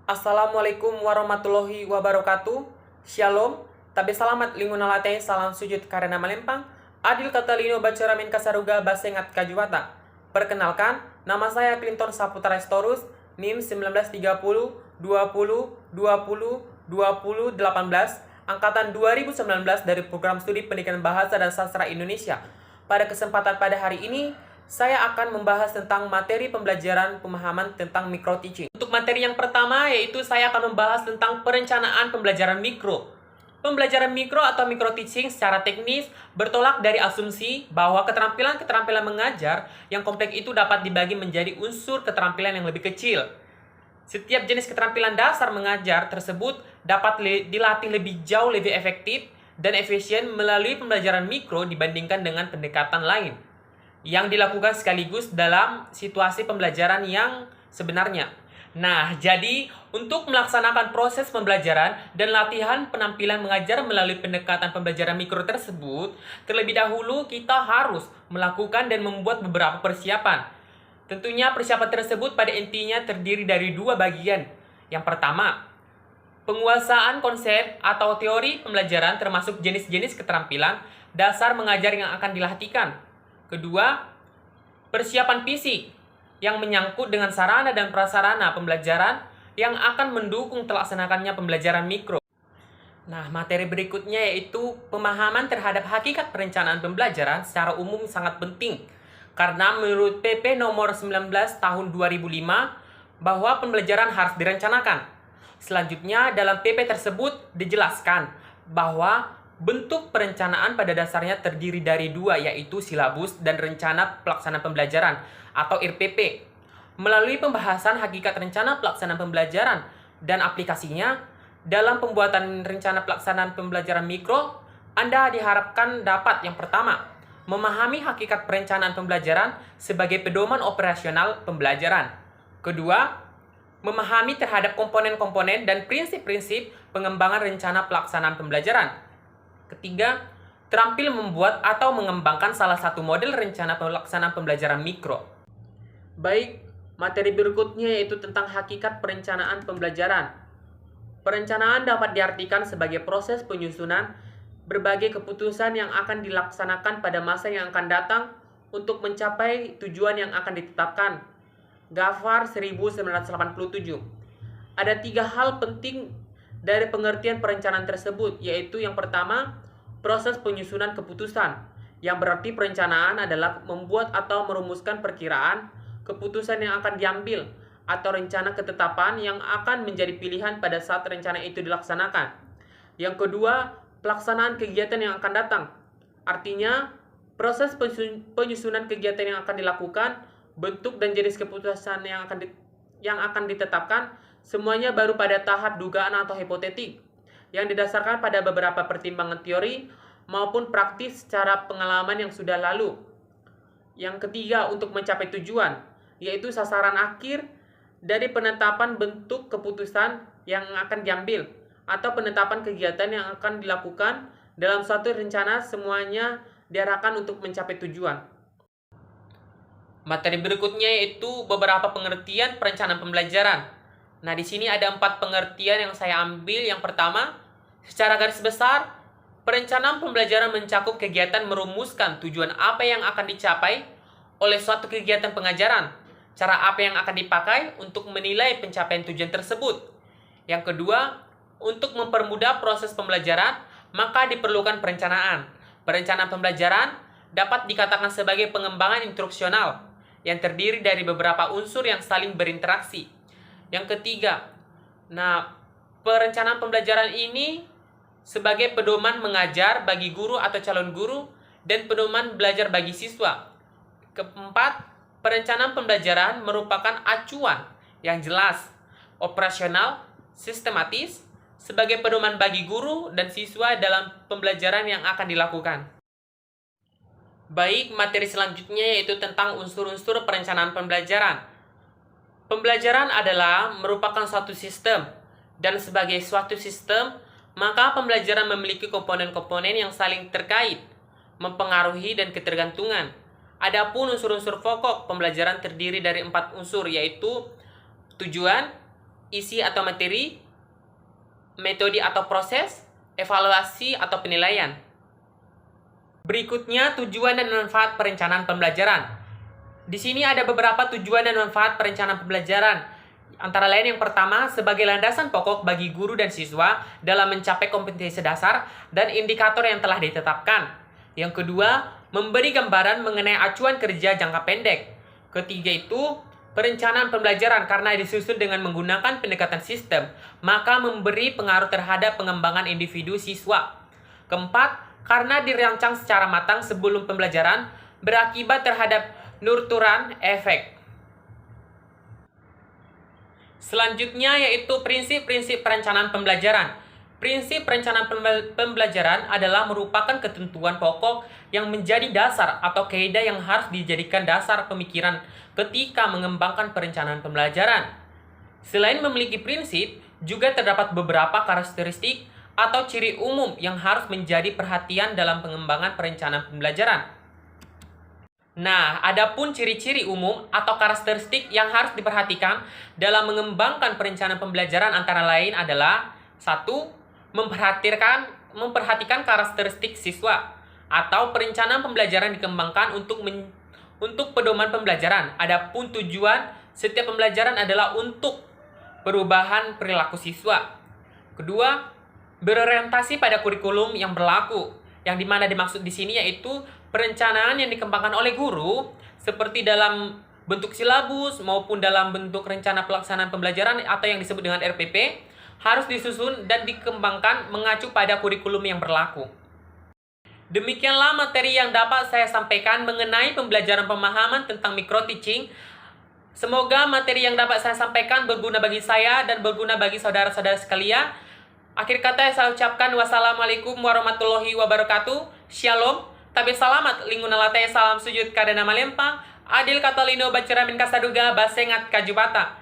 Assalamualaikum warahmatullahi wabarakatuh. Shalom. Tabe salamat lingon nalatay salam sujud karena melempang. Adil Katalino baca ramin kasaruga basengat kajuwata. Perkenalkan, nama saya Clinton Saputra Storus, NIM 1930 20 20 20 18, angkatan 2019 dari Program Studi Pendidikan Bahasa dan Sastra Indonesia. Pada kesempatan pada hari ini, saya akan membahas tentang materi pembelajaran pemahaman tentang micro teaching. Untuk materi yang pertama yaitu saya akan membahas tentang perencanaan pembelajaran mikro. Pembelajaran mikro atau micro teaching secara teknis bertolak dari asumsi bahwa keterampilan-keterampilan mengajar yang kompleks itu dapat dibagi menjadi unsur keterampilan yang lebih kecil. Setiap jenis keterampilan dasar mengajar tersebut dapat dilatih lebih jauh lebih efektif dan efisien melalui pembelajaran mikro dibandingkan dengan pendekatan lain yang dilakukan sekaligus dalam situasi pembelajaran yang sebenarnya. Nah, jadi untuk melaksanakan proses pembelajaran dan latihan penampilan mengajar melalui pendekatan pembelajaran mikro tersebut, terlebih dahulu kita harus melakukan dan membuat beberapa persiapan. Tentunya persiapan tersebut pada intinya terdiri dari dua bagian. Yang pertama, penguasaan konsep atau teori pembelajaran termasuk jenis-jenis keterampilan dasar mengajar yang akan dilatihkan. Kedua, persiapan fisik yang menyangkut dengan sarana dan prasarana pembelajaran yang akan mendukung terlaksanakannya pembelajaran mikro. Nah, materi berikutnya yaitu pemahaman terhadap hakikat perencanaan pembelajaran secara umum sangat penting. Karena menurut PP nomor 19 tahun 2005 bahwa pembelajaran harus direncanakan. Selanjutnya dalam PP tersebut dijelaskan bahwa bentuk perencanaan pada dasarnya terdiri dari dua, yaitu silabus dan rencana pelaksanaan pembelajaran atau RPP. Melalui pembahasan hakikat rencana pelaksanaan pembelajaran dan aplikasinya, dalam pembuatan rencana pelaksanaan pembelajaran mikro, Anda diharapkan dapat yang pertama, memahami hakikat perencanaan pembelajaran sebagai pedoman operasional pembelajaran. Kedua, memahami terhadap komponen-komponen dan prinsip-prinsip pengembangan rencana pelaksanaan pembelajaran. Ketiga, terampil membuat atau mengembangkan salah satu model rencana pelaksanaan pembelajaran mikro. Baik, materi berikutnya yaitu tentang hakikat perencanaan pembelajaran. Perencanaan dapat diartikan sebagai proses penyusunan berbagai keputusan yang akan dilaksanakan pada masa yang akan datang untuk mencapai tujuan yang akan ditetapkan. Gafar 1987. Ada tiga hal penting dari pengertian perencanaan tersebut, yaitu yang pertama, proses penyusunan keputusan, yang berarti perencanaan adalah membuat atau merumuskan perkiraan keputusan yang akan diambil atau rencana ketetapan yang akan menjadi pilihan pada saat rencana itu dilaksanakan. Yang kedua, pelaksanaan kegiatan yang akan datang, artinya proses penyusunan kegiatan yang akan dilakukan, bentuk dan jenis keputusan yang akan ditetapkan, semuanya baru pada tahap dugaan atau hipotetik yang didasarkan pada beberapa pertimbangan teori maupun praktis secara pengalaman yang sudah lalu. Yang ketiga, untuk mencapai tujuan, yaitu sasaran akhir dari penetapan bentuk keputusan yang akan diambil atau penetapan kegiatan yang akan dilakukan dalam suatu rencana, semuanya diarahkan untuk mencapai tujuan. Materi berikutnya yaitu beberapa pengertian perencanaan pembelajaran. Nah, di sini ada 4 pengertian yang saya ambil. Yang pertama, secara garis besar, perencanaan pembelajaran mencakup kegiatan merumuskan tujuan apa yang akan dicapai oleh suatu kegiatan pengajaran, cara apa yang akan dipakai untuk menilai pencapaian tujuan tersebut. Yang kedua, untuk mempermudah proses pembelajaran, maka diperlukan perencanaan. Perencanaan pembelajaran dapat dikatakan sebagai pengembangan instruksional yang terdiri dari beberapa unsur yang saling berinteraksi. Yang ketiga, perencanaan pembelajaran ini sebagai pedoman mengajar bagi guru atau calon guru dan pedoman belajar bagi siswa. Keempat, perencanaan pembelajaran merupakan acuan yang jelas, operasional, sistematis, sebagai pedoman bagi guru dan siswa dalam pembelajaran yang akan dilakukan. Baik, materi selanjutnya yaitu tentang unsur-unsur perencanaan pembelajaran. Pembelajaran adalah merupakan suatu sistem, dan sebagai suatu sistem, maka pembelajaran memiliki komponen-komponen yang saling terkait, mempengaruhi dan ketergantungan. Adapun unsur-unsur pokok pembelajaran terdiri dari 4 unsur, yaitu tujuan, isi atau materi, metode atau proses, evaluasi atau penilaian. Berikutnya, tujuan dan manfaat perencanaan pembelajaran. Di sini ada beberapa tujuan dan manfaat perencanaan pembelajaran. Antara lain yang pertama, sebagai landasan pokok bagi guru dan siswa dalam mencapai kompetensi dasar dan indikator yang telah ditetapkan. Yang kedua, memberi gambaran mengenai acuan kerja jangka pendek. Ketiga itu, perencanaan pembelajaran karena disusun dengan menggunakan pendekatan sistem, maka memberi pengaruh terhadap pengembangan individu siswa. Keempat, karena dirancang secara matang sebelum pembelajaran, berakibat terhadap nurturan efek. Selanjutnya yaitu prinsip-prinsip perencanaan pembelajaran. Prinsip perencanaan pembelajaran adalah merupakan ketentuan pokok yang menjadi dasar atau kaidah yang harus dijadikan dasar pemikiran ketika mengembangkan perencanaan pembelajaran. Selain memiliki prinsip, juga terdapat beberapa karakteristik atau ciri umum yang harus menjadi perhatian dalam pengembangan perencanaan pembelajaran. Nah, adapun ciri-ciri umum atau karakteristik yang harus diperhatikan dalam mengembangkan perencanaan pembelajaran antara lain adalah 1. Memperhatikan karakteristik siswa atau perencanaan pembelajaran dikembangkan untuk pedoman pembelajaran. Adapun tujuan setiap pembelajaran adalah untuk perubahan perilaku siswa. Kedua, berorientasi pada kurikulum yang berlaku, yang dimana dimaksud di sini yaitu perencanaan yang dikembangkan oleh guru seperti dalam bentuk silabus maupun dalam bentuk rencana pelaksanaan pembelajaran atau yang disebut dengan RPP harus disusun dan dikembangkan mengacu pada kurikulum yang berlaku. Demikianlah materi yang dapat saya sampaikan mengenai pembelajaran pemahaman tentang micro teaching. Semoga materi yang dapat saya sampaikan berguna bagi saya dan berguna bagi saudara-saudara sekalian. Akhir kata saya ucapkan wassalamualaikum warahmatullahi wabarakatuh. Shalom. Tabe salamat linguna latay salam sujud kadana malempang. Adil Katalino Bacaramin Kasaduga Basengat Kajubata.